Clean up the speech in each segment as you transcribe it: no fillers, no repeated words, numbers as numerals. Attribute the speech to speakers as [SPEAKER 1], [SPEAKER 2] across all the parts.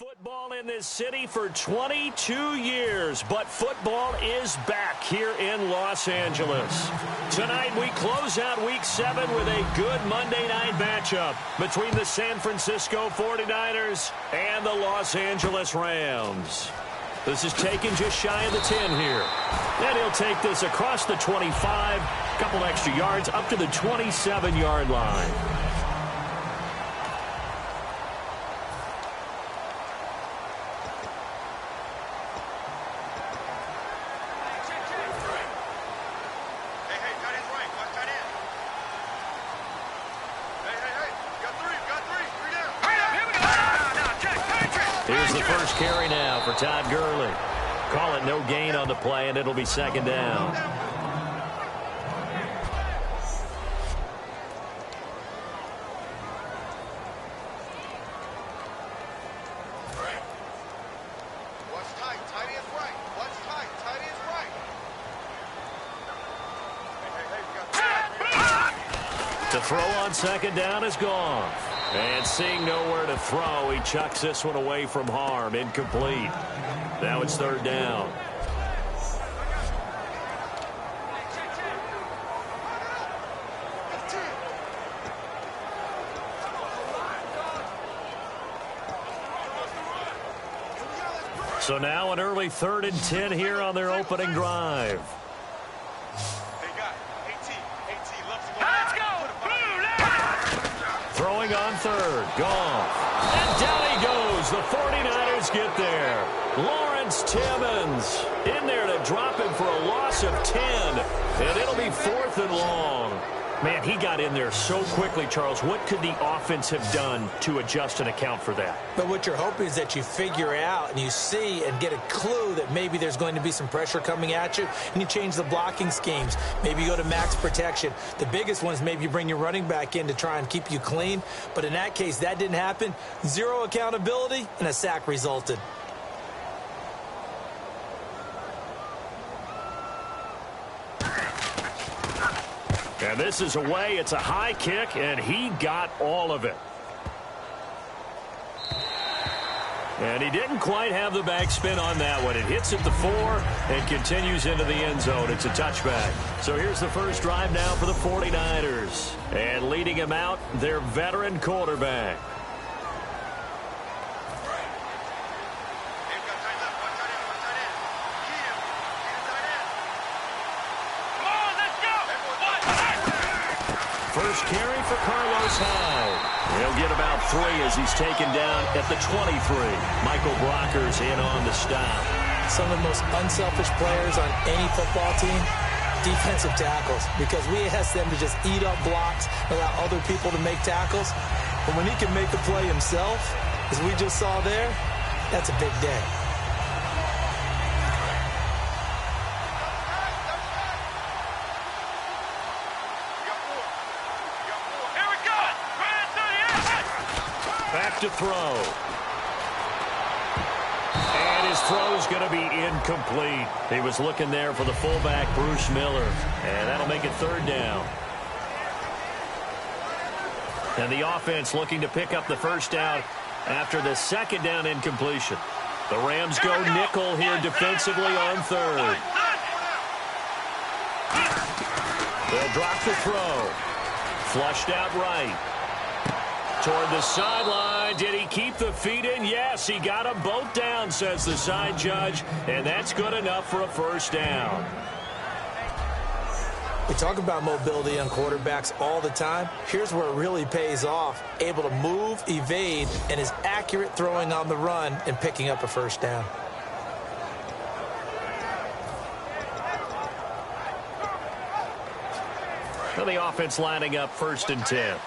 [SPEAKER 1] Football in this city for 22 years, but football is back here in Los Angeles. Tonight we close out Week 7 with a good Monday night matchup between the San Francisco 49ers and the Los Angeles Rams. This is taken just shy of the 10 here. And he'll take this across the 25, a couple extra yards up to the 27-yard line.
[SPEAKER 2] Carry now for Todd Gurley. Call it no gain on the play, and it'll be second down.
[SPEAKER 3] What's tight? Tight is right. What's tight? Tight is right.
[SPEAKER 2] The throw on second down is gone. And seeing nowhere to throw, he chucks this one away from harm. Incomplete. Now it's third down. So now an early 3rd and 10 here on their opening drive. Throwing on third. Goff. And down he goes. The 49ers get there. Lawrence Timmons in there to drop him for a loss of 10. And it'll be 4th and long. Man, he got in there so quickly, Charles. What could the offense have done to adjust and account for that?
[SPEAKER 4] But what you're hoping is that you figure out and you see and get a clue that maybe there's going to be some pressure coming at you, and you change the blocking schemes. Maybe you go to max protection. The biggest one is maybe you bring your running back in to try and keep you clean. But in that case, that didn't happen. Zero accountability, and a sack resulted.
[SPEAKER 2] And this is away. It's a high kick, and he got all of it. And he didn't quite have the backspin on that one. It hits at the 4 and continues into the end zone. It's a touchback. So here's the first drive now for the 49ers. And leading him out, their veteran quarterback. First carry for Carlos Hyde. He'll get about 3 as he's taken down at the 23. Michael Brocker's in on the stop.
[SPEAKER 4] Some of the most unselfish players on any football team, defensive tackles, because we ask them to just eat up blocks, allow other people to make tackles. But when he can make the play himself, as we just saw there, that's a big day.
[SPEAKER 2] Back to throw. And his throw is going to be incomplete. He was looking there for the fullback, Bruce Miller. And that'll make it third down. And the offense looking to pick up the first down after the second down incompletion. The Rams go nickel here defensively on third. They'll drop the throw. Flushed out right. Toward the sideline. Did he keep the feet in? Yes, he got them both down, says the side judge. And that's good enough for a first down.
[SPEAKER 4] We talk about mobility on quarterbacks all the time. Here's where it really pays off. Able to move, evade, and is accurate throwing on the run and picking up a first down.
[SPEAKER 2] So the offense lining up 1st and 10.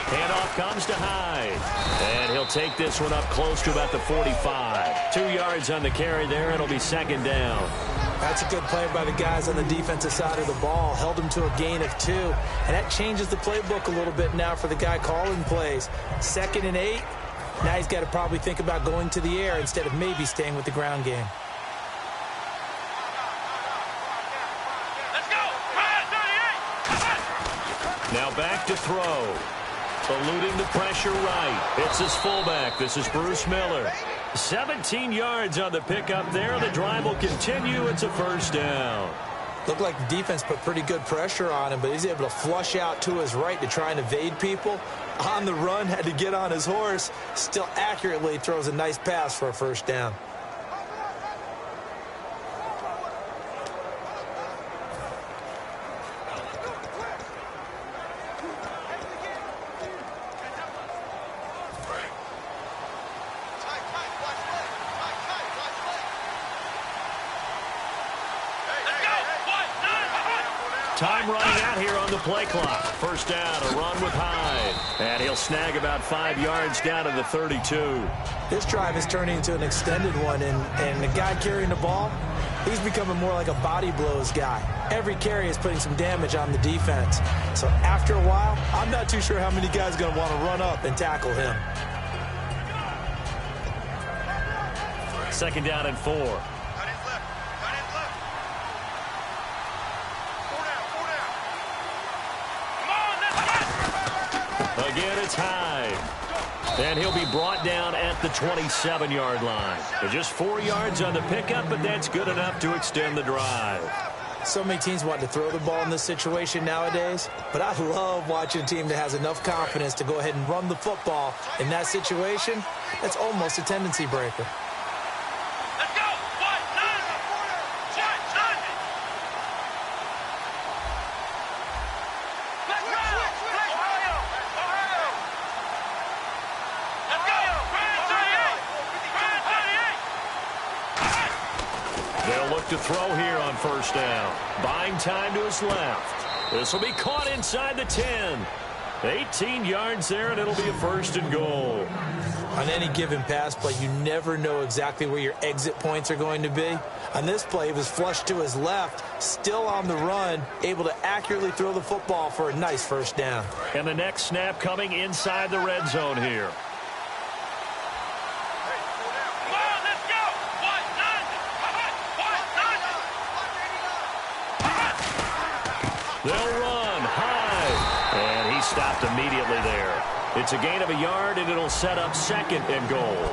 [SPEAKER 2] Handoff comes to Hyde. And he'll take this one up close to about the 45. 2 yards on the carry there. It'll be second down.
[SPEAKER 4] That's a good play by the guys on the defensive side of the ball. Held him to a gain of 2. And that changes the playbook a little bit now for the guy calling plays. 2nd and 8. Now he's got to probably think about going to the air instead of maybe staying with the ground game.
[SPEAKER 1] Now back to throw. Eluding the pressure right. It's his fullback. This is Bruce Miller. 17 yards on the pickup there. The drive will continue. It's a first down.
[SPEAKER 4] Looked like the defense put pretty good pressure on him, but he's able to flush out to his right to try and evade people. On the run, had to get on his horse. Still accurately throws a nice pass for a first down.
[SPEAKER 1] Time running out here on the play clock. First down, a run with Hyde. And he'll snag about 5 yards down to the 32.
[SPEAKER 4] This drive is turning into an extended one, and the guy carrying the ball, he's becoming more like a body blows guy. Every carry is putting some damage on the defense. So after a while, I'm not too sure how many guys are going to want to run up and tackle him.
[SPEAKER 1] Second down and 4. Again, it's Hyde. And he'll be brought down at the 27-yard line. They're just 4 yards on the pickup, but that's good enough to extend the drive.
[SPEAKER 4] So many teams want to throw the ball in this situation nowadays, but I love watching a team that has enough confidence to go ahead and run the football. In that situation, that's almost a tendency breaker.
[SPEAKER 1] To throw here on first down. Buying time to his left. This will be caught inside the 10. 18 yards there, and it'll be a first and goal.
[SPEAKER 4] On any given pass play, you never know exactly where your exit points are going to be. On this play, he was flushed to his left, still on the run, able to accurately throw the football for a nice first down.
[SPEAKER 1] And the next snap coming inside the red zone here. They'll run high, and he stopped immediately there. It's a gain of a yard, and it'll set up second and goal.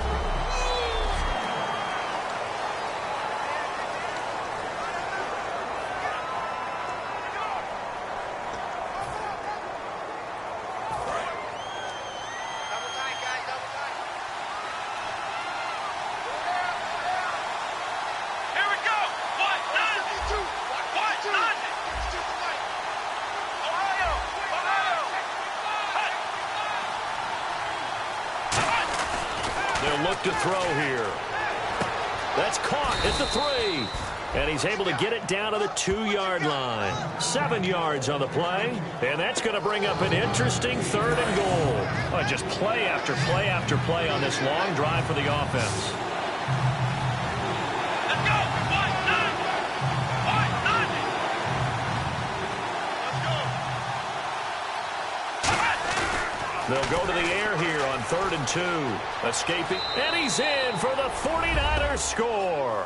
[SPEAKER 1] Look to throw here. That's caught at the 3. And he's able to get it down to the 2-yard line. 7 yards on the play. And that's going to bring up an interesting third and goal. Just play after play after play on this long drive for the offense. They'll go to the air here on 3rd and 2. Escaping. And he's in for the 49ers score.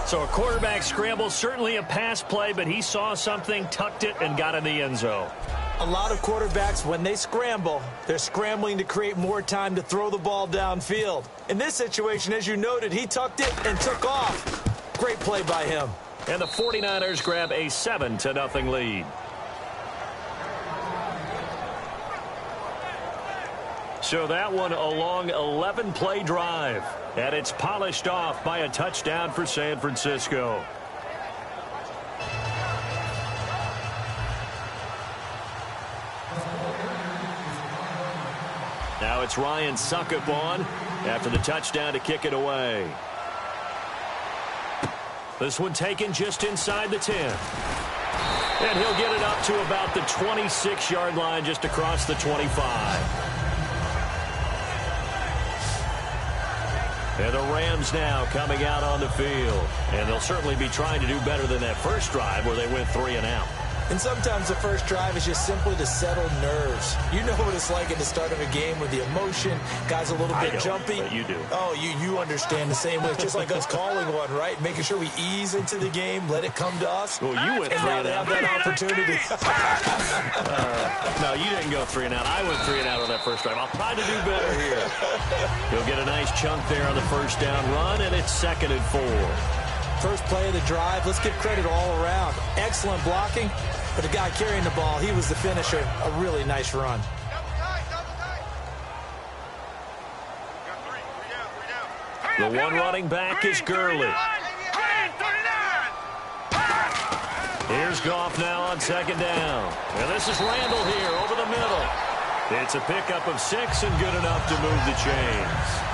[SPEAKER 1] So a quarterback scramble, certainly a pass play, but he saw something, tucked it, and got in the end zone.
[SPEAKER 4] A lot of quarterbacks, when they scramble, they're scrambling to create more time to throw the ball downfield. In this situation, as you noted, he tucked it and took off. Great play by him.
[SPEAKER 1] And the 49ers grab a 7-0 lead. So that one a long 11-play drive. And it's polished off by a touchdown for San Francisco. Now it's Ryan Suckup on after the touchdown to kick it away. This one taken just inside the 10. And he'll get it up to about the 26-yard line, just across the 25. And the Rams now coming out on the field. And they'll certainly be trying to do better than that first drive where they went 3 and out.
[SPEAKER 4] And sometimes the first drive is just simply to settle nerves. You know what it's like at the start of a game with the emotion. Guys a little bit jumpy.
[SPEAKER 1] But you do.
[SPEAKER 4] Oh, you understand the same way. It's just like us calling one, right? Making sure we ease into the game, let it come to us.
[SPEAKER 1] Well, you went 3
[SPEAKER 4] and
[SPEAKER 1] and out.
[SPEAKER 4] have that opportunity.
[SPEAKER 1] No, you didn't go 3 and out. I went 3 and out on that first drive. I'll try to do better here. He'll get a nice chunk there on the first down run, and it's 2nd and 4.
[SPEAKER 4] First play of the drive, let's give credit all around. Excellent blocking, but the guy carrying the ball, he was the finisher. A really nice run.
[SPEAKER 1] The one running back is Gurley. Here's Goff now on 2nd down. And this is Randall here over the middle. It's a pickup of 6 and good enough to move the chains.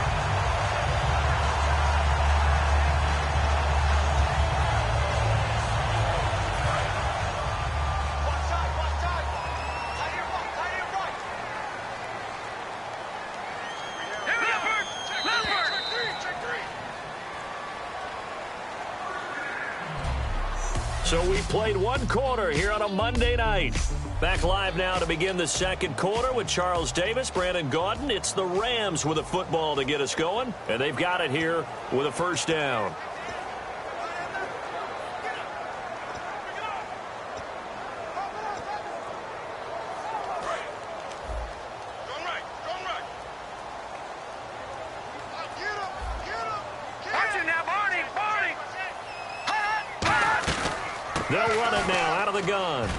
[SPEAKER 1] So we played 1 quarter here on a Monday night. Back live now to begin the 2nd quarter with Charles Davis, Brandon Gaudin. It's the Rams with a football to get us going, and they've got it here with a first down. They'll run it now out of the gun.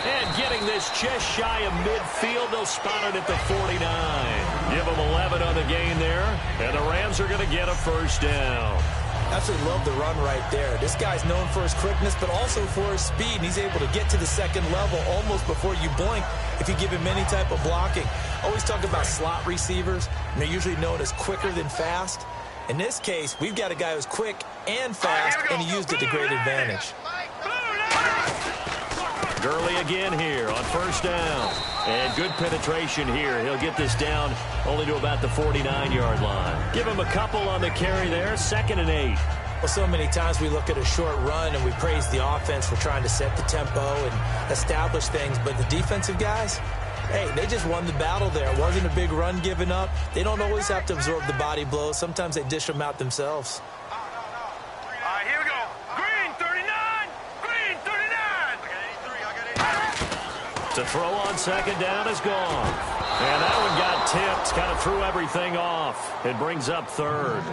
[SPEAKER 1] And getting this just shy of midfield, they'll spot it at the 49. Give them 11 on the gain there, and the Rams are going to get a first down.
[SPEAKER 4] Absolutely love the run right there. This guy's known for his quickness, but also for his speed. And he's able to get to the 2nd level almost before you blink if you give him any type of blocking. Always talk about slot receivers, and they're usually known as quicker than fast. In this case, we've got a guy who's quick and fast, and he used it to great advantage.
[SPEAKER 1] Gurley again here on first down. And good penetration here. He'll get this down only to about the 49-yard line. Give him a couple on the carry there. 2nd and 8.
[SPEAKER 4] Well, so many times we look at a short run and we praise the offense for trying to set the tempo and establish things. But the defensive guys, hey, they just won the battle there. It wasn't a big run given up. They don't always have to absorb the body blows. Sometimes they dish them out themselves.
[SPEAKER 1] To throw on 2nd down is gone. And that one got tipped, kind of threw everything off. It brings up 3rd.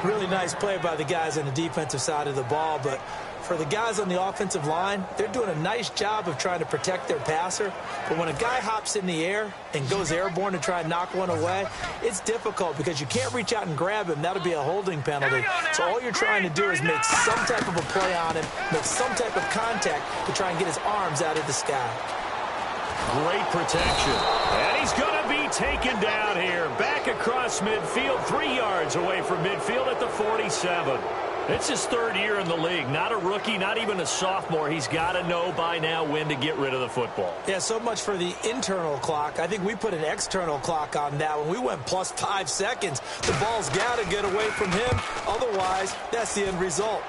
[SPEAKER 4] Really nice play by the guys on the defensive side of the ball, but for the guys on the offensive line, they're doing a nice job of trying to protect their passer. But when a guy hops in the air and goes airborne to try and knock one away, it's difficult because you can't reach out and grab him. That'll be a holding penalty. So all you're trying to do is make some type of a play on him, make some type of contact to try and get his arms out of the sky.
[SPEAKER 1] Great protection. And he's going to be taken down here. Back across midfield, 3 yards away from midfield at the 47. It's his 3rd year in the league. Not a rookie, not even a sophomore. He's got to know by now when to get rid of the football.
[SPEAKER 4] Yeah, so much for the internal clock. I think we put an external clock on that. When we went plus 5 seconds, the ball's got to get away from him. Otherwise, that's the end result.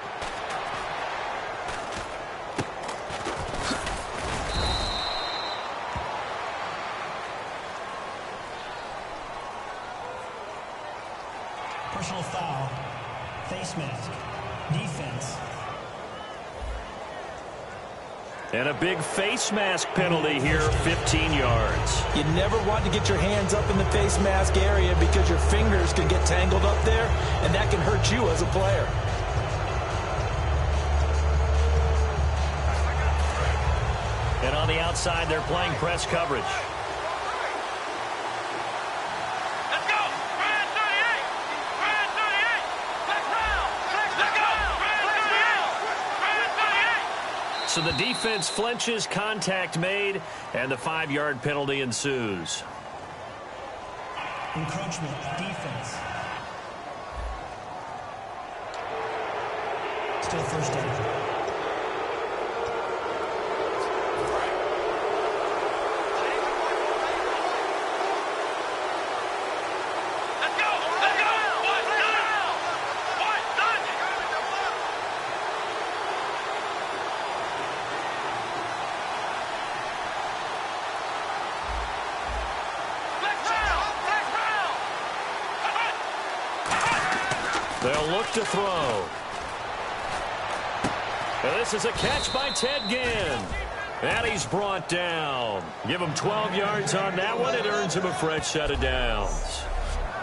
[SPEAKER 5] Personal foul, face mask, defense.
[SPEAKER 1] And a big face mask penalty here, 15 yards.
[SPEAKER 4] You never want to get your hands up in the face mask area because your fingers can get tangled up there, and that can hurt you as a player.
[SPEAKER 1] And on the outside, they're playing press coverage. So the defense flinches, contact made, and the 5-yard penalty ensues.
[SPEAKER 5] Encroachment, defense. Still first down.
[SPEAKER 1] They'll look to throw. And this is a catch by Ted Ginn. And he's brought down. Give him 12 yards on that one. It earns him a fresh set of downs.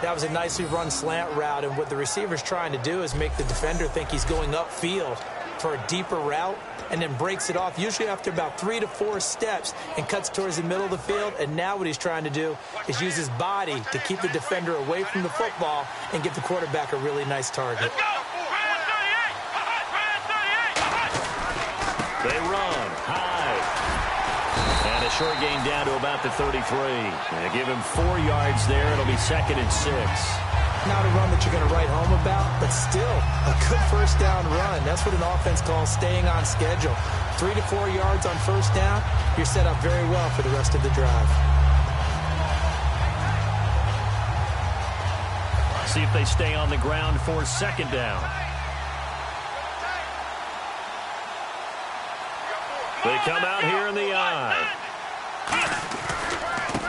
[SPEAKER 4] That was a nicely run slant route, and what the receiver's trying to do is make the defender think he's going upfield for a deeper route, and then breaks it off, usually after about 3 to 4 steps, and cuts towards the middle of the field. And now what he's trying to do is use his body to keep the defender away from the football and give the quarterback a really nice target.
[SPEAKER 1] They run high. And a short gain down to about the 33. They give him 4 yards there. It'll be 2nd and 6.
[SPEAKER 4] Not a run that you're going to write home about, but still a good first down run. That's what an offense calls staying on schedule. 3 to 4 yards on first down, you're set up very well for the rest of the drive.
[SPEAKER 1] See if they stay on the ground for 2nd down. They come out here in the eye.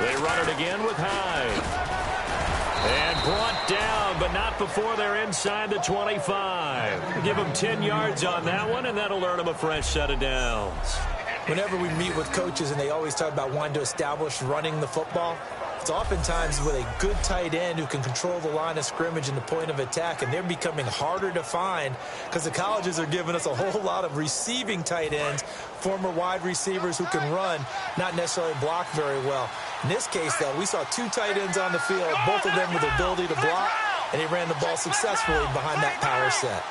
[SPEAKER 1] They run it again with Hyde. And brought down, but not before they're inside the 25. Give them 10 yards on that one, and that'll earn them a fresh set of downs.
[SPEAKER 4] Whenever we meet with coaches and they always talk about wanting to establish running the football, it's oftentimes with a good tight end who can control the line of scrimmage and the point of attack, and they're becoming harder to find because the colleges are giving us a whole lot of receiving tight ends, former wide receivers who can run, not necessarily block very well. In this case, though, we saw 2 tight ends on the field, both of them with the ability to block, and he ran the ball successfully behind that power set.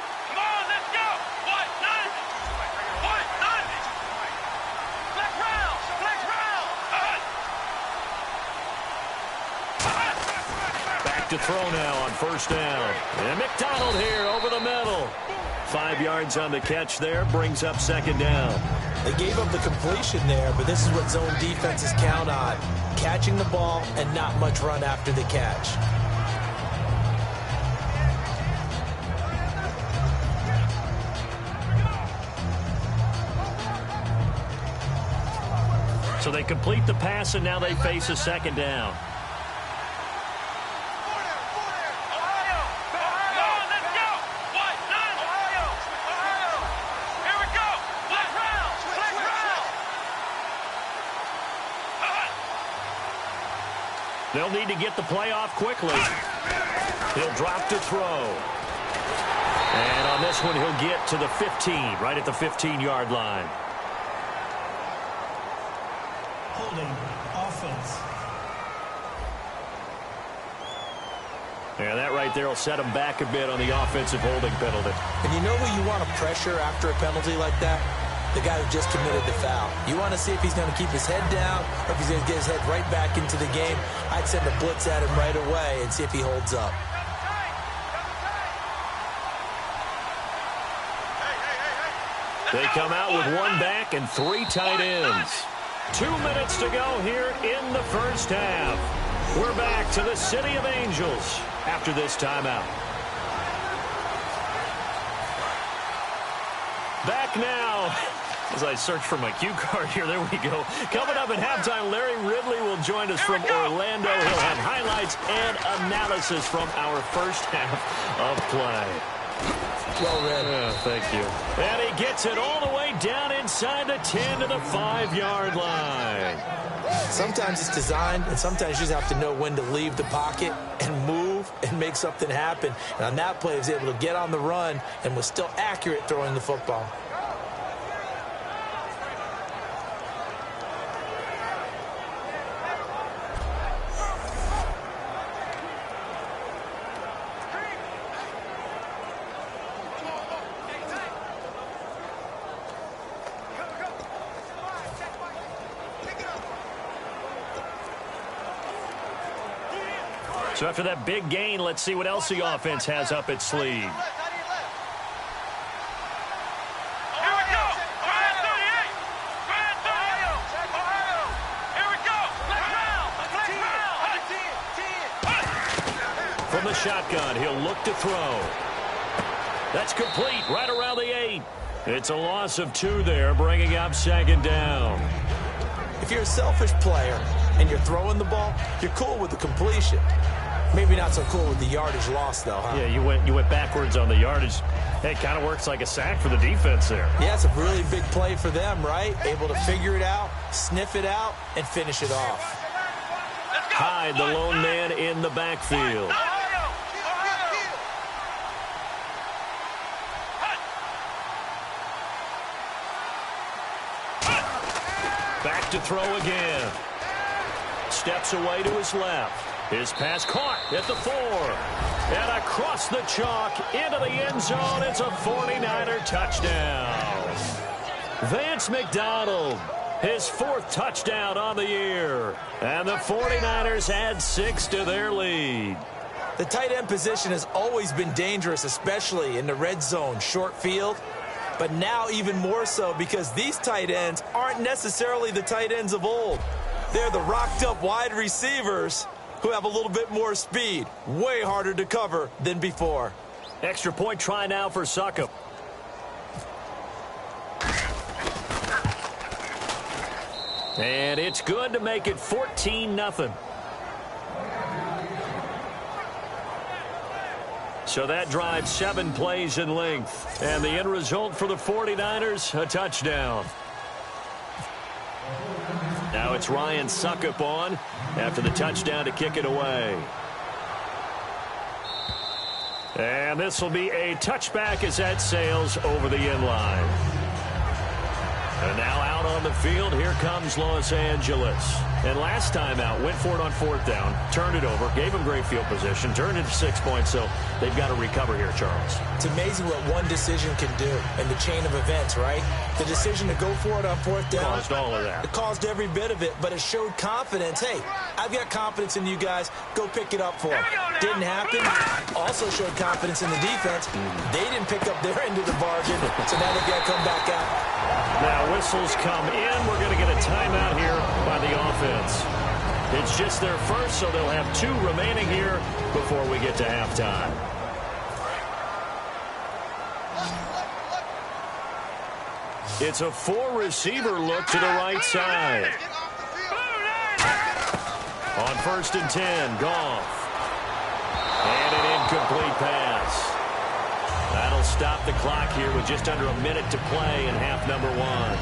[SPEAKER 1] To throw now on first down. And McDonald here over the middle. 5 yards on the catch there. Brings up 2nd down.
[SPEAKER 4] They gave up the completion there, but this is what zone defenses count on. Catching the ball and not much run after the catch.
[SPEAKER 1] So they complete the pass, and now they face a 2nd down. They'll need to get the play off quickly. He'll drop to throw. And on this one, he'll get to the 15, right at the 15-yard line.
[SPEAKER 5] Holding offense.
[SPEAKER 1] Yeah, that right there will set him back a bit on the offensive holding penalty.
[SPEAKER 4] And you know who you want to pressure after a penalty like that? The guy who just committed the foul. You want to see if he's going to keep his head down or if he's going to get his head right back into the game. I'd send a blitz at him right away and see if he holds up.
[SPEAKER 1] They come out with 1 back and 3 tight ends. 2 minutes to go here in the first half. We're back to the City of Angels after this timeout. Back now. As I search for my cue card here, there we go. Coming up at halftime, Larry Ridley will join us from Orlando. He'll have highlights and analysis from our first half of play.
[SPEAKER 4] Well read.
[SPEAKER 1] Yeah, thank you. And he gets it all the way down inside the 10 to the 5-yard line.
[SPEAKER 4] Sometimes it's designed, and sometimes you just have to know when to leave the pocket and move and make something happen. And on that play, he was able to get on the run and was still accurate throwing the football.
[SPEAKER 1] So after that big gain, let's see what else the offense has up its sleeve. From the shotgun, he'll look to throw. That's complete right around the 8. It's a loss of 2 there, bringing up 2nd down.
[SPEAKER 4] If you're a selfish player and you're throwing the ball, you're cool with the completion. Maybe not so cool with the yardage loss, though, huh?
[SPEAKER 1] Yeah, you went backwards on the yardage. Hey, it kind of works like a sack for the defense there.
[SPEAKER 4] Yeah, it's a really big play for them, right? Able to figure it out, sniff it out, and finish it off.
[SPEAKER 1] Hyde, the lone man in the backfield. Back to throw again. Steps away to his left. His pass caught at the 4. And across the chalk into the end zone. It's a 49er touchdown. Vance McDonald, his 4th touchdown on the year. And the 49ers add 6 to their lead.
[SPEAKER 4] The tight end position has always been dangerous, especially in the red zone, short field. But now even more so because these tight ends aren't necessarily the tight ends of old. They're the rocked-up wide receivers who have a little bit more speed. Way harder to cover than before.
[SPEAKER 1] Extra point try now for Succop. And it's good to make it 14-0. So that drives 7 plays in length. And the end result for the 49ers, a touchdown. Now it's Ryan Succop on after the touchdown to kick it away. And this will be a touchback as that sails over the end line. And now out on the field, here comes Los Angeles. And last time out, went for it on 4th down, turned it over, gave them great field position, turned it to 6 points, so they've got to recover here, Charles.
[SPEAKER 4] It's amazing what one decision can do in the chain of events, right? The decision to go for it on 4th down.
[SPEAKER 1] Caused all of that.
[SPEAKER 4] It caused every bit of it, but it showed confidence. Hey, I've got confidence in you guys. Go pick it up for them. Didn't happen. Also showed confidence in the defense. They didn't pick up their end of the bargain, so now they got to come back out.
[SPEAKER 1] Now whistles come in. We're going to get a timeout here by the offense. It's just their first, so they'll have 2 remaining here before we get to halftime. It's a 4-receiver look to the right side. On 1st and 10, Goff. And an incomplete pass. That'll stop the clock here with just under a minute to play in half number 1.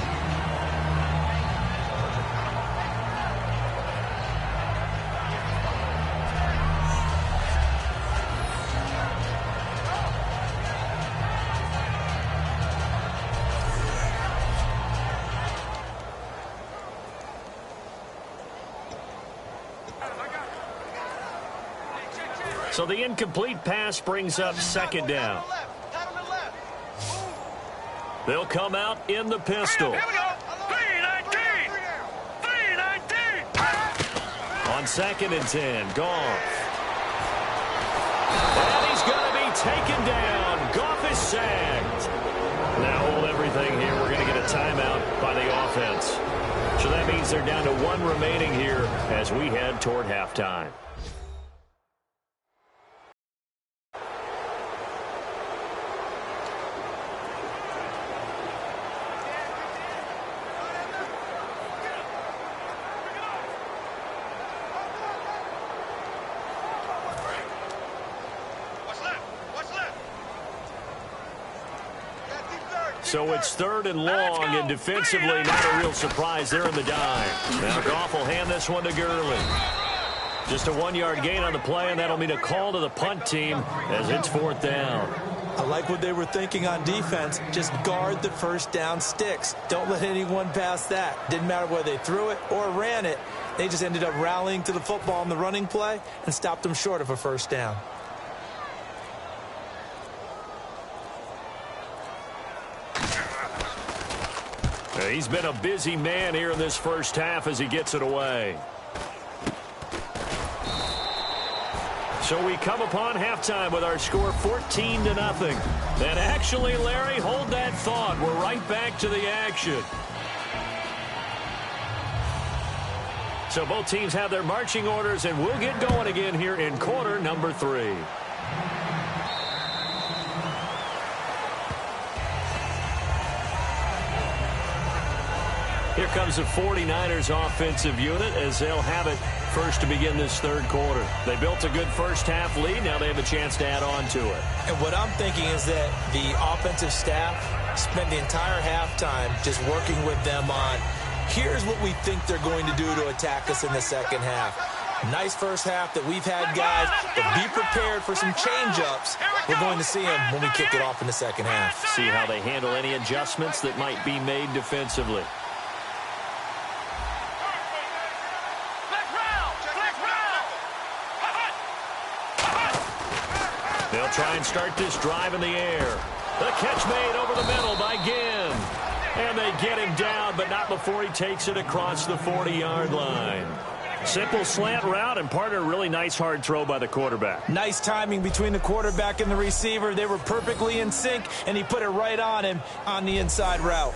[SPEAKER 1] So the incomplete pass brings up 2nd down. They'll come out in the pistol.
[SPEAKER 2] Here we go. 3-19. 3-19.
[SPEAKER 1] On 2nd and 10, Goff. And he's going to be taken down. Goff is sacked. Now hold everything here. We're going to get a timeout by the offense. So that means they're down to 1 remaining here as we head toward halftime. So it's 3rd and long, and defensively not a real surprise. They're in the dime. Now Goff will hand this one to Gurley. Just a 1-yard gain on the play, and that'll mean a call to the punt team as it's 4th down.
[SPEAKER 4] I like what they were thinking on defense. Just guard the 1st down sticks. Don't let anyone pass that. Didn't matter whether they threw it or ran it. They just ended up rallying to the football in the running play and stopped them short of a 1st down.
[SPEAKER 1] He's been a busy man here in this first half as he gets it away. So we come upon halftime with our score 14-0. And actually, Larry, hold that thought. We're right back to the action. So both teams have their marching orders, and we'll get going again here in quarter number 3. Here comes the 49ers offensive unit as they'll have it first to begin this third quarter. They built a good first-half lead. Now they have a chance to add on to it.
[SPEAKER 4] And what I'm thinking is that the offensive staff spent the entire halftime just working with them on, here's what we think they're going to do to attack us in the second half. Nice first half that we've had, guys, but be prepared for some change-ups. We're going to see them when we kick it off in the second half.
[SPEAKER 1] See how they handle any adjustments that might be made defensively. They'll try and start this drive in the air. The catch made over the middle by Ginn. And they get him down, but not before he takes it across the 40-yard line. Simple slant route, and partner, really nice hard throw by the quarterback.
[SPEAKER 4] Nice timing between the quarterback and the receiver. They were perfectly in sync, and he put it right on him on the inside route.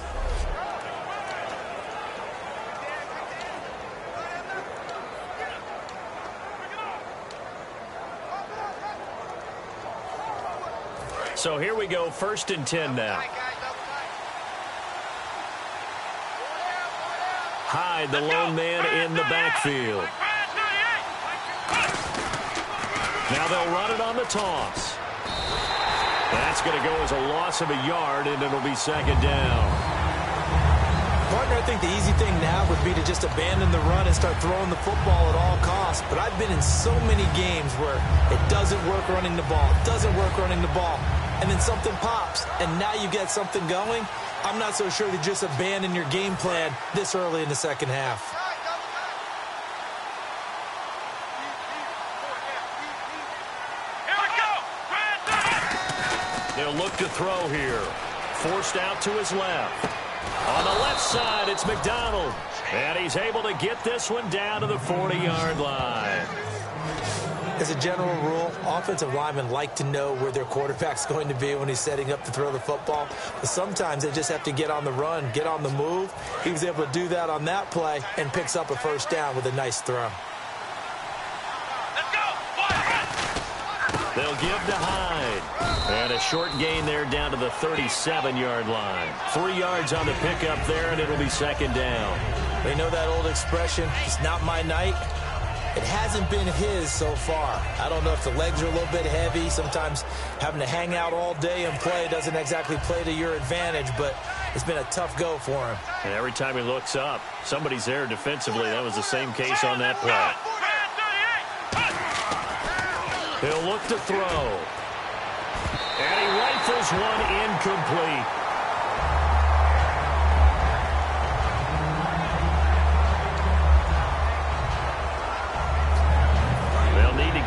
[SPEAKER 1] So here we go, 1st and 10 now. Hyde, the lone man in the backfield. Now they'll run it on the toss. That's going to go as a loss of a yard, and it'll be 2nd down.
[SPEAKER 4] Partner, I think the easy thing now would be to just abandon the run and start throwing the football at all costs. But I've been in so many games where it doesn't work running the ball, and then something pops, and now you get something going. I'm not so sure to just abandon your game plan this early in the second half.
[SPEAKER 1] They'll look to throw here. Forced out to his left. On the left side, it's McDonald. And he's able to get this one down to the 40-yard line.
[SPEAKER 4] As a general rule, offensive linemen like to know where their quarterback's going to be when he's setting up to throw the football. But sometimes they just have to get on the run, get on the move. He was able to do that on that play and picks up a 1st down with a nice throw.
[SPEAKER 1] They'll give to Hyde. And a short gain there down to the 37-yard line. 3 yards on the pickup there, and it'll be 2nd down.
[SPEAKER 4] They know that old expression, it's not my night. It hasn't been his so far. I don't know if the legs are a little bit heavy. Sometimes having to hang out all day and play doesn't exactly play to your advantage, but it's been a tough go for him.
[SPEAKER 1] And every time he looks up, somebody's there defensively. That was the same case on that play. He'll look to throw. And he rifles one incomplete.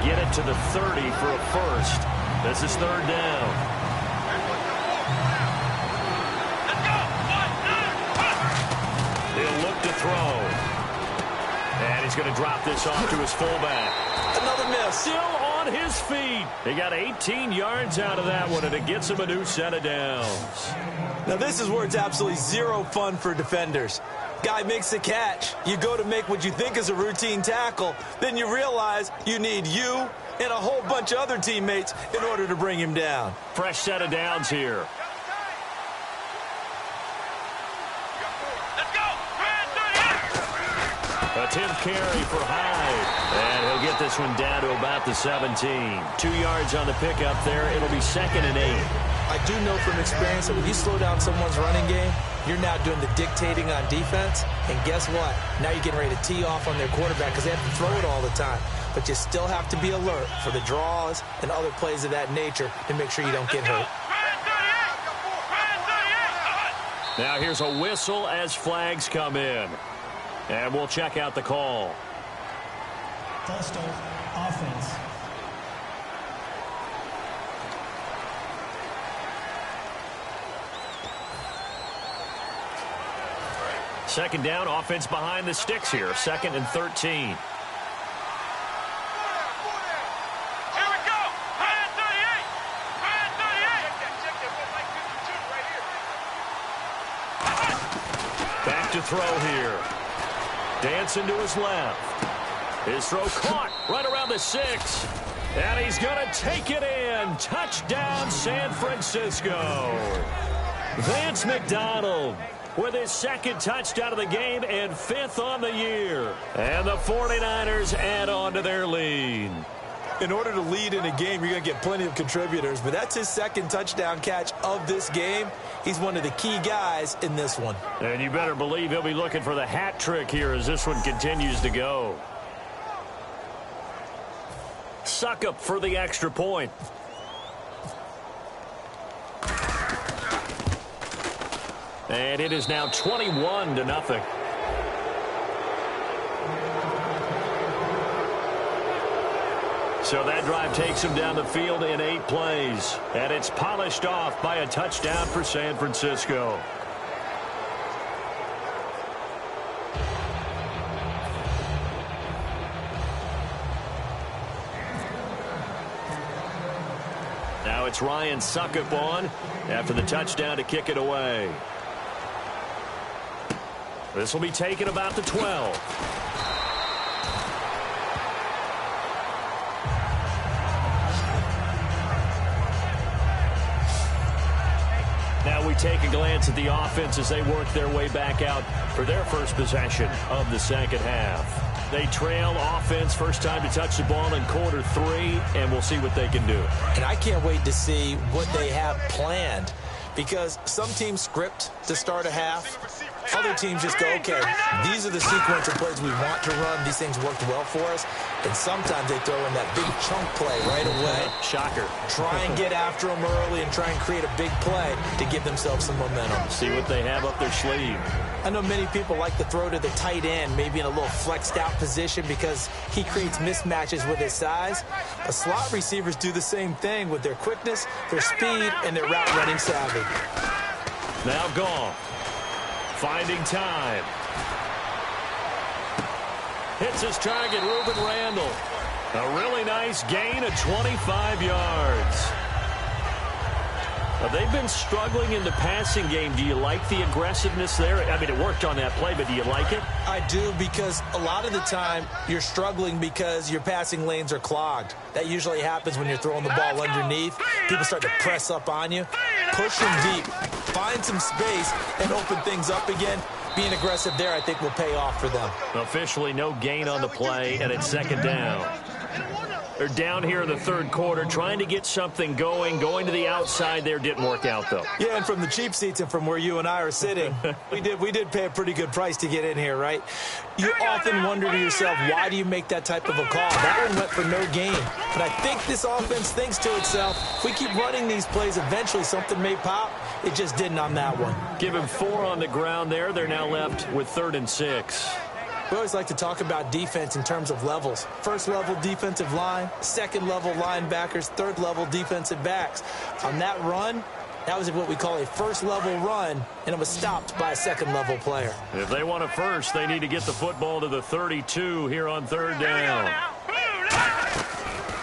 [SPEAKER 1] Get it to the 30 for a 1st. This is 3rd down. He'll look to throw. And he's going to drop this off to his fullback.
[SPEAKER 4] Another miss.
[SPEAKER 1] Still on his feet. He got 18 yards out of that one, and it gets him a new set of downs.
[SPEAKER 4] Now this is where it's absolutely zero fun for defenders. Guy makes the catch. You go to make what you think is a routine tackle. Then you realize you need you and a whole bunch of other teammates in order to bring him down.
[SPEAKER 1] Fresh set of downs here. Attempt carry for Hyde. And he'll get this one down to about the 17. 2 yards on the pickup there. It'll be 2nd and 8.
[SPEAKER 4] I do know from experience that when you slow down someone's running game, you're now doing the dictating on defense. And guess what? Now you're getting ready to tee off on their quarterback because they have to throw it all the time. But you still have to be alert for the draws and other plays of that nature to make sure you don't get hurt.
[SPEAKER 1] Now here's a whistle as flags come in. And we'll check out the call.
[SPEAKER 5] False start, offense.
[SPEAKER 1] Second down, offense behind the sticks here. 2nd and 13. Back to throw here. Dancing to his left. His throw caught right around the 6. And he's going to take it in. Touchdown, San Francisco. Vance McDonald. with his second touchdown of the game and 5th on the year. And the 49ers add on to their lead.
[SPEAKER 4] In order to lead in a game, you're going to get plenty of contributors, but that's his second touchdown catch of this game. He's one of the key guys in this one.
[SPEAKER 1] And you better believe he'll be looking for the hat trick here as this one continues to go. Suckup for the extra point. And it is now 21-0. So that drive takes him down the field in 8 plays. And it's polished off by a touchdown for San Francisco. Now it's Ryan Suckup on after the touchdown to kick it away. This will be taken about the 12. Now we take a glance at the offense as they work their way back out for their first possession of the second half. They trail offense first time to touch the ball in quarter 3, and we'll see what they can do.
[SPEAKER 4] And I can't wait to see what they have planned, because some teams script to start a half. Other teams just go, okay, these are the sequence of plays we want to run. These things worked well for us. And sometimes they throw in that big chunk play right away.
[SPEAKER 1] Shocker.
[SPEAKER 4] Try and get after them early and try and create a big play to give themselves some momentum.
[SPEAKER 1] See what they have up their sleeve.
[SPEAKER 4] I know many people like to throw to the tight end, maybe in a little flexed out position because he creates mismatches with his size. But slot receivers do the same thing with their quickness, their speed, and their route running savvy.
[SPEAKER 1] Now Goff. Finding time. Hits his target, Reuben Randall. A really nice gain of 25 yards. Now, they've been struggling in the passing game. Do you like the aggressiveness there? I mean, it worked on that play, but do you like it?
[SPEAKER 4] I do, because a lot of the time you're struggling because your passing lanes are clogged. That usually happens when you're throwing the ball underneath. People start to press up on you. Push them deep. Find some space and open things up again. Being aggressive there, I think, will pay off for them.
[SPEAKER 1] Officially no gain on the play, and it's second down. They're down here in the third quarter, trying to get something going. Going to the outside there didn't work out, though.
[SPEAKER 4] Yeah, and from the cheap seats and from where you and I are sitting, we did pay a pretty good price to get in here, right? You often wonder to yourself, why do you make that type of a call? That one went for no gain. But I think this offense thinks to itself, if we keep running these plays, eventually something may pop. It just didn't on that one.
[SPEAKER 1] Give him 4 on the ground there. They're now left with 3rd and 6.
[SPEAKER 4] We always like to talk about defense in terms of levels. First level defensive line, second level linebackers, third level defensive backs. On that run, that was what we call a first level run, and it was stopped by a second level player.
[SPEAKER 1] If they want a first, they need to get the football to the 32 here on 3rd down.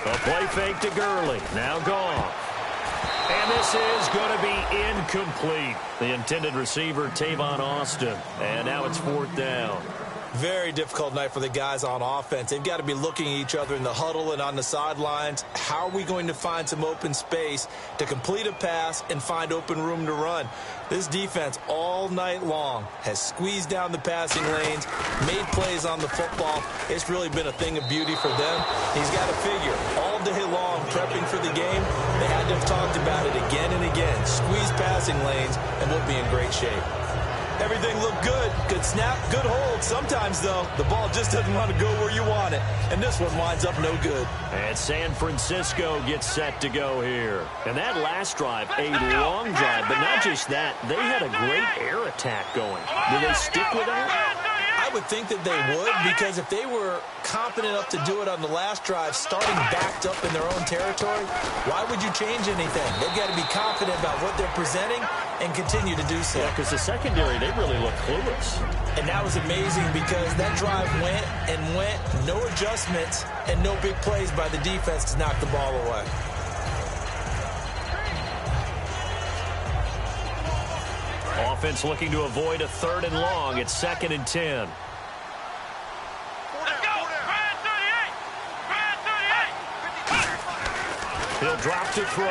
[SPEAKER 1] A play fake to Gurley. Now Goff. And this is going to be incomplete. The intended receiver, Tavon Austin. And now it's 4th down.
[SPEAKER 4] Very difficult night for the guys on offense. They've got to be looking at each other in the huddle and on the sidelines. How are we going to find some open space to complete a pass and find open room to run? This defense all night long has squeezed down the passing lanes, made plays on the football. It's really been a thing of beauty for them. He's got to figure all day long prepping for the game. They had to have talked about it again and again. Squeeze passing lanes and we'll be in great shape. Everything looked good. Good snap, good hold. Sometimes, though, the ball just doesn't want to go where you want it. And this one winds up no good.
[SPEAKER 1] And San Francisco gets set to go here. And that last drive, a long drive. But not just that, they had a great air attack going. Do they stick with that?
[SPEAKER 4] I would think that they would, because if they were confident enough to do it on the last drive, starting backed up in their own territory, why would you change anything? They've got to be confident about what they're presenting and continue to do so.
[SPEAKER 1] Yeah, because the secondary, they really look clueless.
[SPEAKER 4] And that was amazing because that drive went and went, no adjustments, and no big plays by the defense to knock the ball away.
[SPEAKER 1] Offense looking to avoid a 3rd and long. It's 2nd and 10. He'll drop to throw.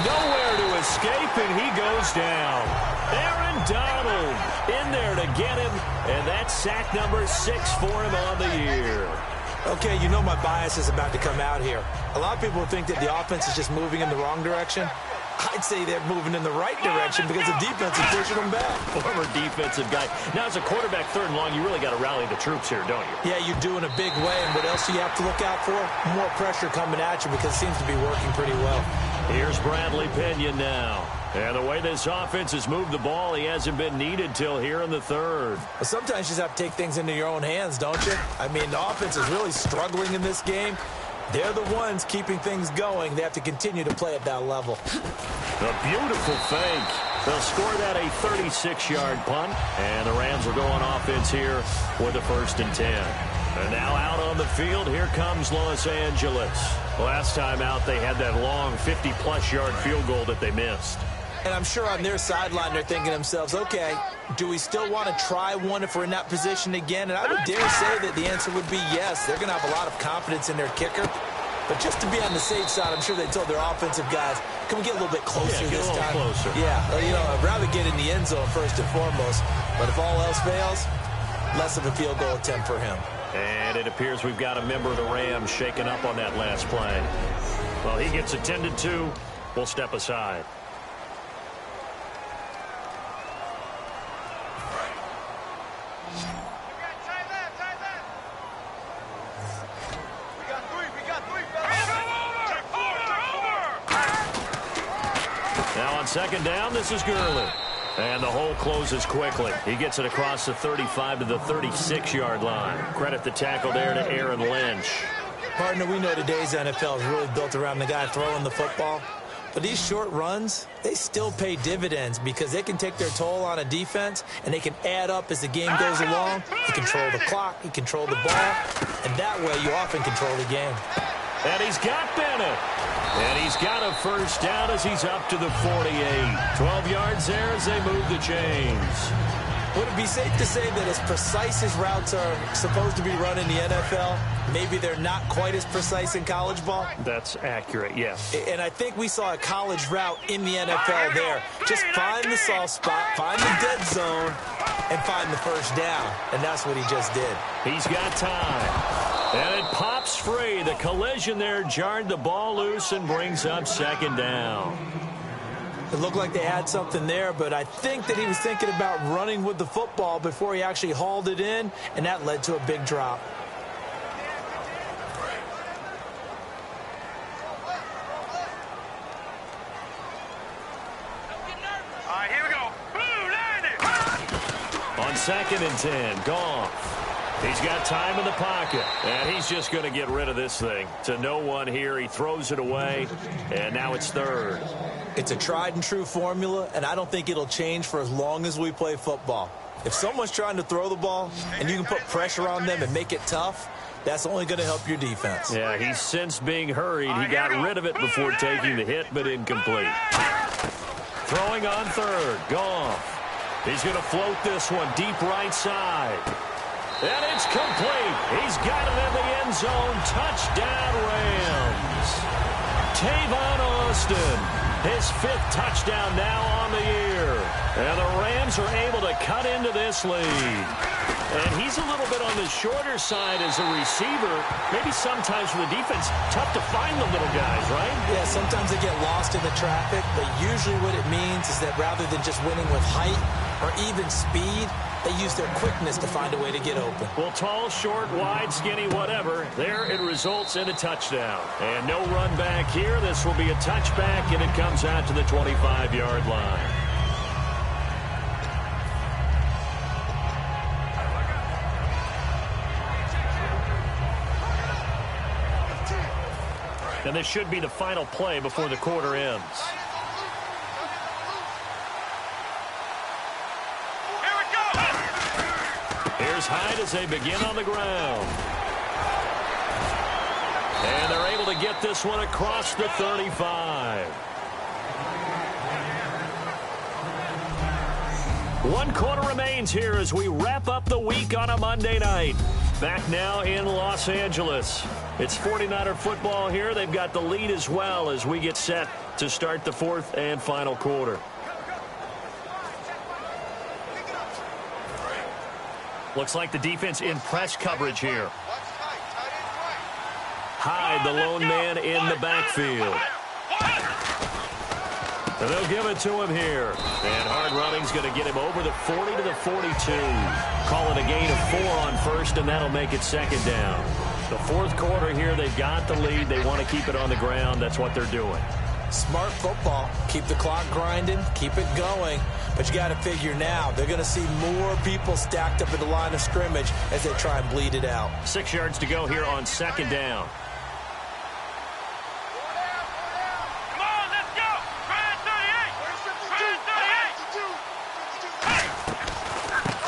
[SPEAKER 1] Nowhere to escape, and he goes down. Aaron Donald in there to get him, and that's sack number 6 for him on the year.
[SPEAKER 4] Okay, you know my bias is about to come out here. A lot of people think that the offense is just moving in the wrong direction. I'd say they're moving in the right direction because the defense is pushing them back.
[SPEAKER 1] Former defensive guy. Now, as a quarterback, 3rd and long, you really got to rally the troops here, don't you?
[SPEAKER 4] Yeah, you're doing a big way, and what else do you have to look out for? More pressure coming at you because it seems to be working pretty well.
[SPEAKER 1] Here's Bradley Pinion now. And the way this offense has moved the ball, he hasn't been needed till here in the 3rd.
[SPEAKER 4] But sometimes you just have to take things into your own hands, don't you? I mean, the offense is really struggling in this game. They're the ones keeping things going. They have to continue to play at that level.
[SPEAKER 1] A beautiful fake. They'll score that a 36-yard punt, and the Rams will go on offense here with a 1st and 10. And now out on the field, here comes Los Angeles. Last time out, they had that long 50-plus yard field goal that they missed.
[SPEAKER 4] And I'm sure on their sideline, they're thinking to themselves, okay, do we still want to try one if we're in that position again? And I would dare say that the answer would be yes. They're going to have a lot of confidence in their kicker. But just to be on the safe side, I'm sure they told their offensive guys, can we get a little bit closer this time?
[SPEAKER 1] Closer.
[SPEAKER 4] Yeah, I'd rather get in the end zone first and foremost. But if all else fails, less of a field goal attempt for him.
[SPEAKER 1] And it appears we've got a member of the Rams shaken up on that last play. Well, he gets attended to. We'll step aside. Now on 2nd down, this is Gurley. And the hole closes quickly. He gets it across the 35 to the 36-yard line. Credit the tackle there to Aaron Lynch.
[SPEAKER 4] Partner, we know today's NFL is really built around the guy throwing the football. But these short runs, they still pay dividends because they can take their toll on a defense, and they can add up as the game goes along. You control the clock, you control the ball, and that way you often control the game.
[SPEAKER 1] And he's got Bennett. And he's got a 1st down as he's up to the 48. 12 yards there as they move the chains.
[SPEAKER 4] Would it be safe to say that as precise as routes are supposed to be run in the NFL, maybe they're not quite as precise in college ball?
[SPEAKER 1] That's accurate, yes.
[SPEAKER 4] And I think we saw a college route in the NFL there. Just find the soft spot, find the dead zone, and find the 1st down. And that's what he just did.
[SPEAKER 1] He's got time. And it pops free. The collision there jarred the ball loose and brings up 2nd down.
[SPEAKER 4] It looked like they had something there, but I think that he was thinking about running with the football before he actually hauled it in, and that led to a big drop.
[SPEAKER 3] All right, here we go.
[SPEAKER 1] On 2nd and 10, Goff. He's got time in the pocket, and he's just going to get rid of this thing. To no one here, he throws it away, and now it's 3rd.
[SPEAKER 4] It's a tried-and-true formula, and I don't think it'll change for as long as we play football. If someone's trying to throw the ball, and you can put pressure on them and make it tough, that's only going to help your defense.
[SPEAKER 1] Yeah, he's since being hurried. He got rid of it before taking the hit, but incomplete. Throwing on 3rd, Goff. He's going to float this one deep right side. And it's complete. He's got it in the end zone. Touchdown, Rams. Tavon Austin, his 5th touchdown now on the year. And the Rams are able to cut into this lead. And he's a little bit on the shorter side as a receiver. Maybe sometimes for the defense, tough to find the little guys, right?
[SPEAKER 4] Yeah, sometimes they get lost in the traffic, but usually what it means is that rather than just winning with height or even speed, they use their quickness to find a way to get open.
[SPEAKER 1] Well, tall, short, wide, skinny, whatever. There it results in a touchdown. And no run back here. This will be a touchback, and it comes out to the 25-yard line. And this should be the final play before the quarter ends. Here's Hyde as they begin on the ground. And they're able to get this one across the 35. One quarter remains here as we wrap up the week on a Monday night. Back now in Los Angeles. It's 49er football here. They've got the lead as well as we get set to start the fourth and final quarter. Looks like the defense in press coverage here. Hyde, the lone man in the backfield. And they'll give it to him here. And hard running's going to get him over the 40 to the 42. Calling a gain of 4 on first, and that'll make it second down. The fourth quarter here, they've got the lead. They want to keep it on the ground. That's what they're doing.
[SPEAKER 4] Smart football. Keep the clock grinding. Keep it going. But you got to figure now, they're going to see more people stacked up at the line of scrimmage as they try and bleed it out.
[SPEAKER 1] 6 yards to go here on second down.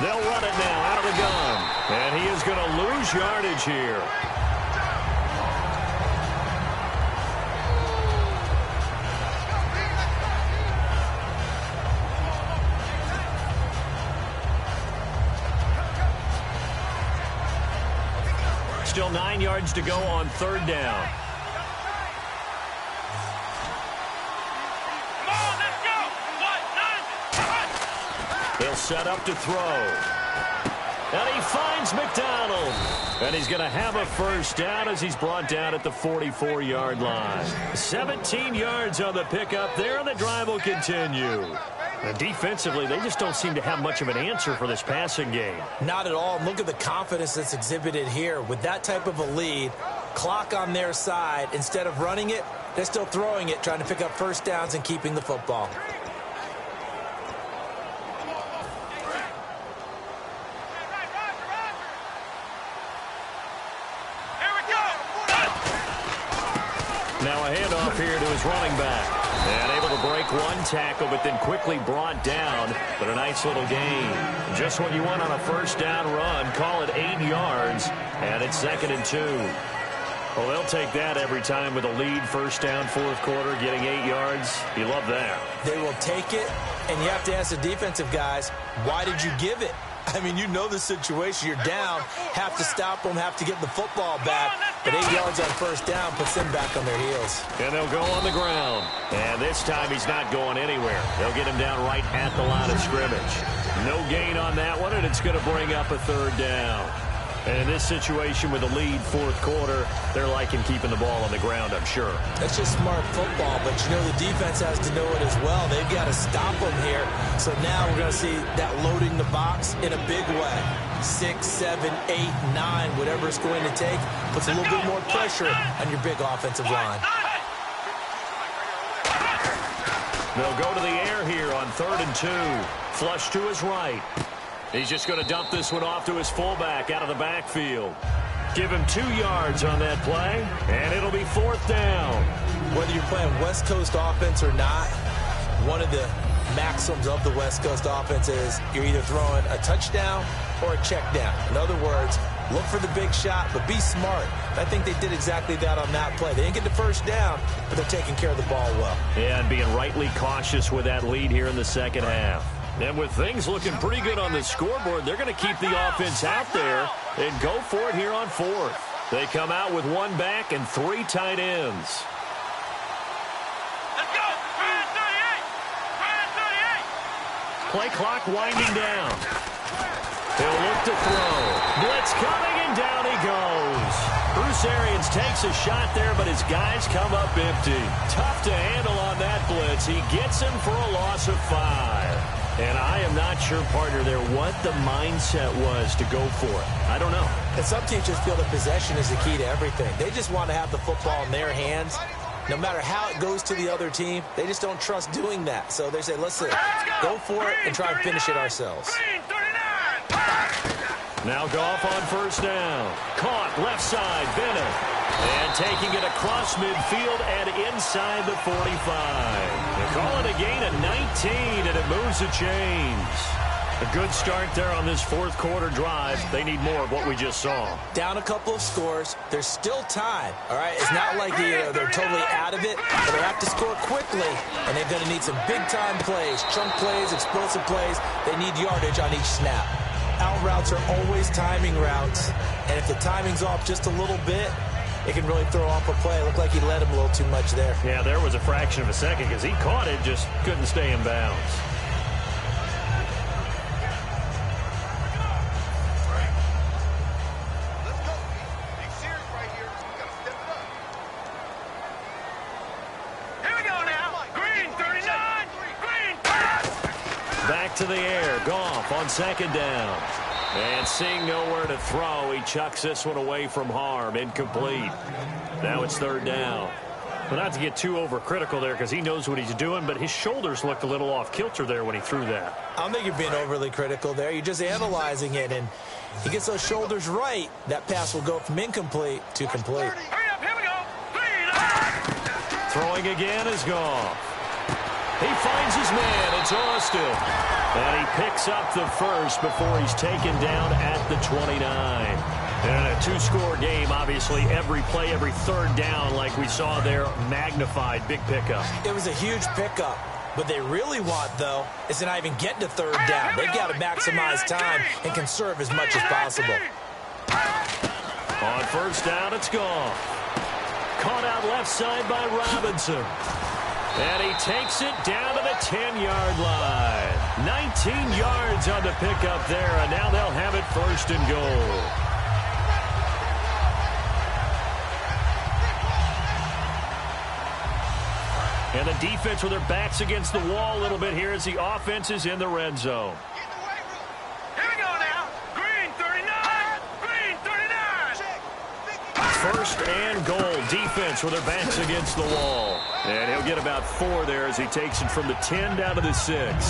[SPEAKER 1] They'll run it now out of the gun. And he is going to lose yardage here. Still 9 yards to go on third down. They'll set up to throw. And he finds McDonald. And he's going to have a first down as he's brought down at the 44-yard line. 17 yards on the pickup there, and the drive will continue. And defensively, they just don't seem to have much of an answer for this passing game.
[SPEAKER 4] Not at all. Look at the confidence that's exhibited here. With that type of a lead, clock on their side, instead of running it, they're still throwing it, trying to pick up first downs and keeping the football.
[SPEAKER 1] Now a handoff here to his running back. And able to break one tackle, but then quickly brought down. But a nice little gain. Just what you want on a first down run. Call it 8 yards. And it's 2nd and 2. Well, they'll take that every time with a lead. First down, fourth quarter, getting 8 yards. You love that.
[SPEAKER 4] They will take it, and you have to ask the defensive guys, why did you give it? I mean, you know the situation. You're down, have to stop them, have to get the football back. But 8 yards on first down puts them back on their heels.
[SPEAKER 1] And they'll go on the ground. And this time he's not going anywhere. They'll get him down right at the line of scrimmage. No gain on that one, and it's going to bring up a third down. And in this situation with a lead fourth quarter, they're liking keeping the ball on the ground, I'm sure.
[SPEAKER 4] That's just smart football, but you know the defense has to know it as well. They've got to stop them here. So now we're going to see that loading the box in a big way. 6, 7, 8, 9, whatever it's going to take, puts a little bit more pressure on your big offensive line.
[SPEAKER 1] They'll go to the air here on 3rd and 2. Flush to his right. He's just going to dump this one off to his fullback out of the backfield. Give him 2 yards on that play, and it'll be 4th down.
[SPEAKER 4] Whether you're playing West Coast offense or not, one of the maxims of the West Coast offense is you're either throwing a touchdown or a check down. In other words, look for the big shot, but be smart. I think they did exactly that on that play. They didn't get the first down, but they're taking care of the ball well.
[SPEAKER 1] Yeah, and being rightly cautious with that lead here in the second half. And with things looking pretty good on the scoreboard, they're going to keep the offense out there and go for it here on 4th. They come out with 1 back and 3 tight ends.
[SPEAKER 2] Let's go! 38!
[SPEAKER 1] Play clock winding down. He'll look to throw. Blitz coming, and down he goes. Bruce Arians takes a shot there, but his guys come up empty. Tough to handle on that blitz. He gets him for a loss of 5. And I am not sure, partner, there what the mindset was to go for it. I don't know.
[SPEAKER 4] And some teams just feel that possession is the key to everything. They just want to have the football in their hands. No matter how it goes to the other team, they just don't trust doing that. So they say, listen, go for it and try and finish it ourselves.
[SPEAKER 1] Now Goff on first down. Caught left side, Bennett. And taking it across midfield and inside the 45. They call it a gain of 19, and it moves the chains. A good start there on this fourth quarter drive. They need more of what we just saw.
[SPEAKER 4] Down a couple of scores. There's still time, all right? It's not like they're totally out of it, but they have to score quickly, and they're going to need some big-time plays, chunk plays, explosive plays. They need yardage on each snap. Out routes are always timing routes, and if the timing's off just a little bit, it can really throw off a play. It looked like he let him a little too much there.
[SPEAKER 1] Yeah, there was a fraction of a second because he caught it, just couldn't stay in bounds.
[SPEAKER 3] Let's go. Big series right here. We got to step it up.
[SPEAKER 2] Here we go now. Green 39. Green.
[SPEAKER 1] Back to the air. Goff on second down. And seeing nowhere to throw, he chucks this one away from harm. Incomplete. Now it's third down. Well, not to get too overcritical there because he knows what he's doing, but his shoulders looked a little off kilter there when he threw that.
[SPEAKER 4] I don't think you're being overly critical there. You're just analyzing it, and he gets those shoulders right. That pass will go from incomplete to complete.
[SPEAKER 2] Hurry up. Here we go. Green.
[SPEAKER 1] Throwing again is Goff. He finds his man. It's Austin. And he picks up the first before he's taken down at the 29. And a two-score game, obviously, every play, every third down, like we saw there, magnified. Big pickup.
[SPEAKER 4] It was a huge pickup. What they really want, though, is to not even get to third down. They've got to maximize time and conserve as much as possible.
[SPEAKER 1] On first down, it's Goff. Caught out left side by Robinson. And he takes it down to the 10-yard line. 19 yards on the pickup there, and now they'll have it first and goal. And the defense with their backs against the wall a little bit here as the offense is in the red zone.
[SPEAKER 2] Here we go now. Green 39. Green 39.
[SPEAKER 1] First and goal. Defense with their backs against the wall. And he'll get about 4 there as he takes it from the 10 down to the 6.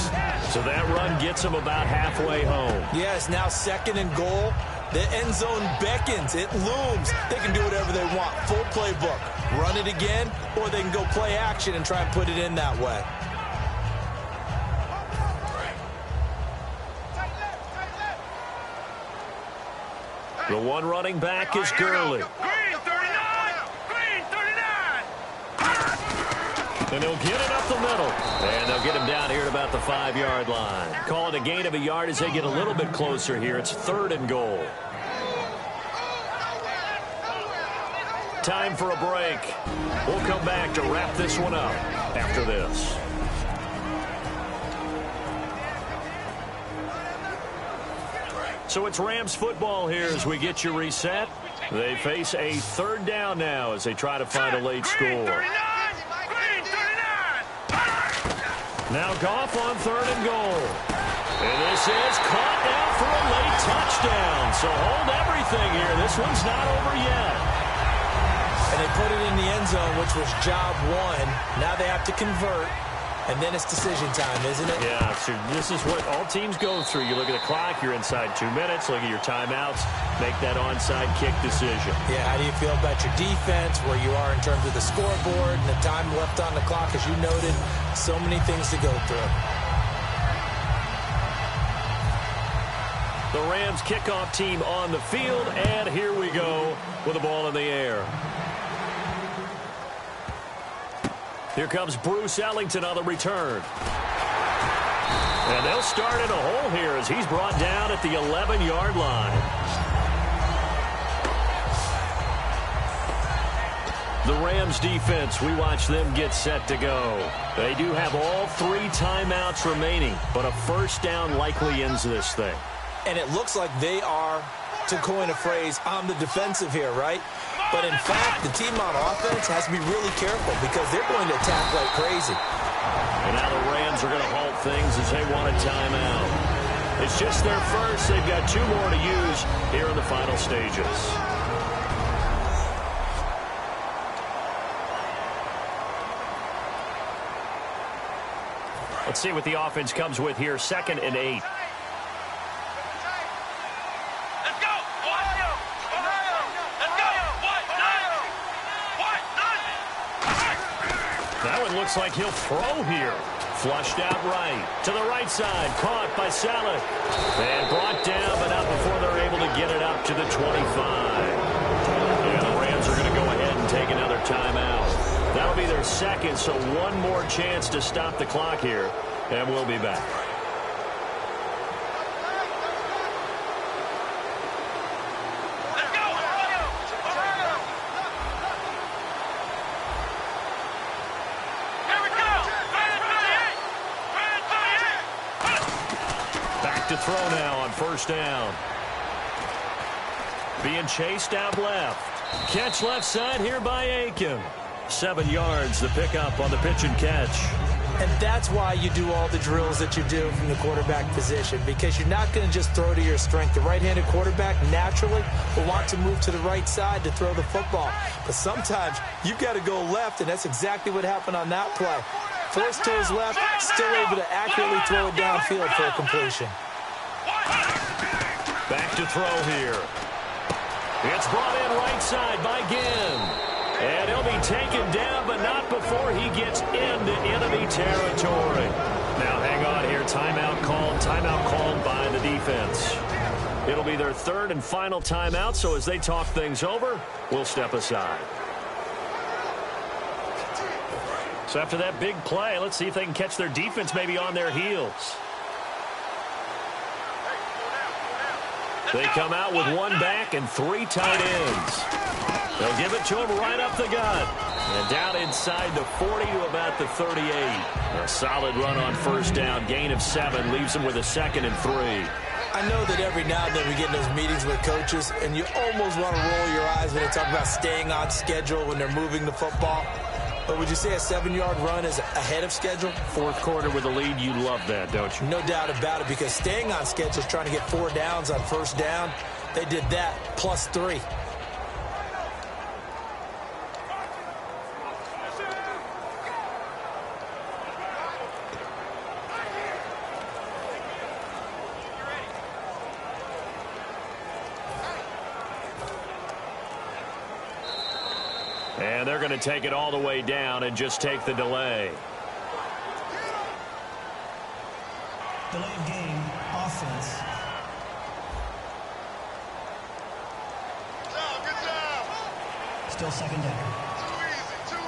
[SPEAKER 1] So that run gets him about halfway home.
[SPEAKER 4] Yes, now second and goal. The end zone beckons. It looms. They can do whatever they want. Full playbook. Run it again, or they can go play action and try and put it in that way.
[SPEAKER 1] The one running back is Gurley.
[SPEAKER 2] Green 39. Green 39.
[SPEAKER 1] And they'll get it up the middle. And they'll get him down here at about the 5-yard line. Call it a gain of a yard as they get a little bit closer here. It's third and goal. Time for a break. We'll come back to wrap this one up after this. So it's Rams football here as we get you reset. They face a third down now as they try to find a late score. Now Goff on third and goal. And this is caught now for a late touchdown. So hold everything here. This one's not over yet.
[SPEAKER 4] And they put it in the end zone, which was job one. Now they have to convert, and then it's decision time, isn't it?
[SPEAKER 1] Yeah, so this is what all teams go through. You look at the clock, you're inside 2 minutes, look at your timeouts, make that onside kick decision.
[SPEAKER 4] Yeah, how do you feel about your defense, where you are in terms of the scoreboard, and the time left on the clock, as you noted, so many things to go through.
[SPEAKER 1] The Rams kickoff team on the field, and here we go with the ball in the air. Here comes Bruce Ellington on the return. And they'll start in a hole here as he's brought down at the 11-yard line. The Rams defense, we watch them get set to go. They do have all 3 timeouts remaining, but a first down likely ends this thing.
[SPEAKER 4] And it looks like they are, to coin a phrase, on the defensive here, right? But in fact, the team on offense has to be really careful because they're going to attack like crazy.
[SPEAKER 1] And now the Rams are going to halt things as they want a timeout. It's just their first. They've got 2 more to use here in the final stages. Let's see what the offense comes with here. 2nd and 8. That one looks like he'll throw here. Flushed out right. To the right side. Caught by Saleh. And brought down, but not before they're able to get it up to the 25. And the Rams are going to go ahead and take another timeout. That'll be their second, so one more chance to stop the clock here. And we'll be back. to throw now on first down. Being chased out left. Catch left side here by Aiken. 7 yards the pickup on the pitch and catch.
[SPEAKER 4] And that's why you do all the drills that you do from the quarterback position, because you're not going to just throw to your strength. The right-handed quarterback naturally will want to move to the right side to throw the football. But sometimes you've got to go left, and that's exactly what happened on that play. Forced to his left, still able to accurately throw it downfield for a completion.
[SPEAKER 1] Back to throw here. It's brought in right side by Ginn. And he'll be taken down, but not before he gets into enemy territory. Now, hang on here. Timeout called by the defense. It'll be their third and final timeout, so as they talk things over, we'll step aside. So after that big play, let's see if they can catch their defense maybe on their heels. They come out with one back and 3 tight ends. They'll give it to him right up the gut. And down inside the 40 to about the 38. A solid run on first down. Gain of 7 leaves them with a 2nd and 3.
[SPEAKER 4] I know that every now and then we get in those meetings with coaches, and you almost want to roll your eyes when they talk about staying on schedule when they're moving the football. But would you say a 7-yard run is ahead of schedule?
[SPEAKER 1] Fourth quarter with a lead, you love that, don't you?
[SPEAKER 4] No doubt about it, because staying on schedule is trying to get 4 downs on first down. They did that, plus 3.
[SPEAKER 1] And they're going to take it all the way down and just take the delay.
[SPEAKER 5] Delay of game, offense.
[SPEAKER 3] Good job.
[SPEAKER 5] Still second down.
[SPEAKER 3] Too easy.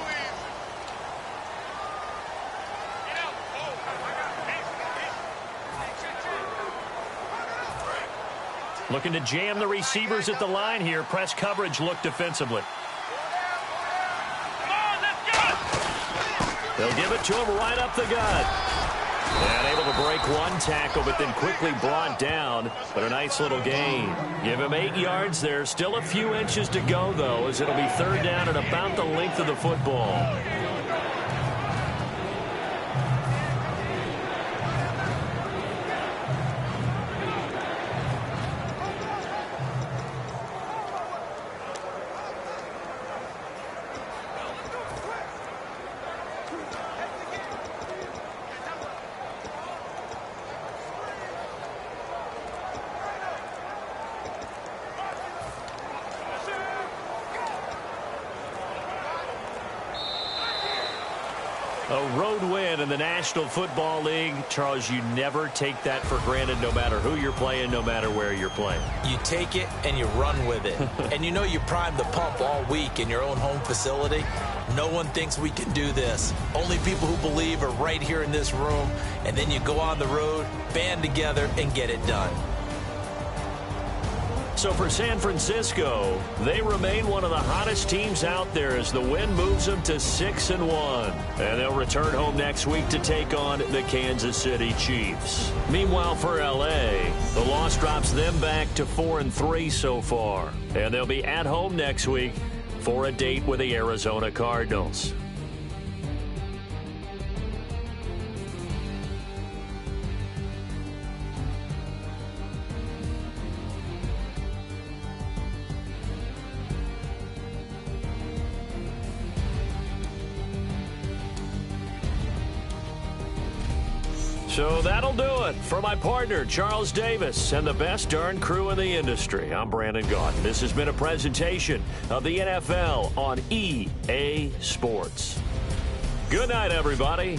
[SPEAKER 1] Looking to jam the receivers at the line here. Press coverage look defensively. They'll give it to him right up the gut. And able to break one tackle, but then quickly brought down. But a nice little gain. Give him 8 yards there. Still a few inches to go, though, as it'll be third down at about the length of the football. A road win in the National Football League. Charles, you never take that for granted no matter who you're playing, no matter where you're playing.
[SPEAKER 4] You take it and you run with it. And you know you primed the pump all week in your own home facility. No one thinks we can do this. Only people who believe are right here in this room. And then you go on the road, band together, and get it done.
[SPEAKER 1] So for San Francisco, they remain one of the hottest teams out there as the win moves them to 6-1. And they'll return home next week to take on the Kansas City Chiefs. Meanwhile, for L.A., the loss drops them back to 4-3 so far. And they'll be at home next week for a date with the Arizona Cardinals. So that'll do it for my partner, Charles Davis, and the best darn crew in the industry. I'm Brandon Gaudin. This has been a presentation of the NFL on EA Sports. Good night, everybody.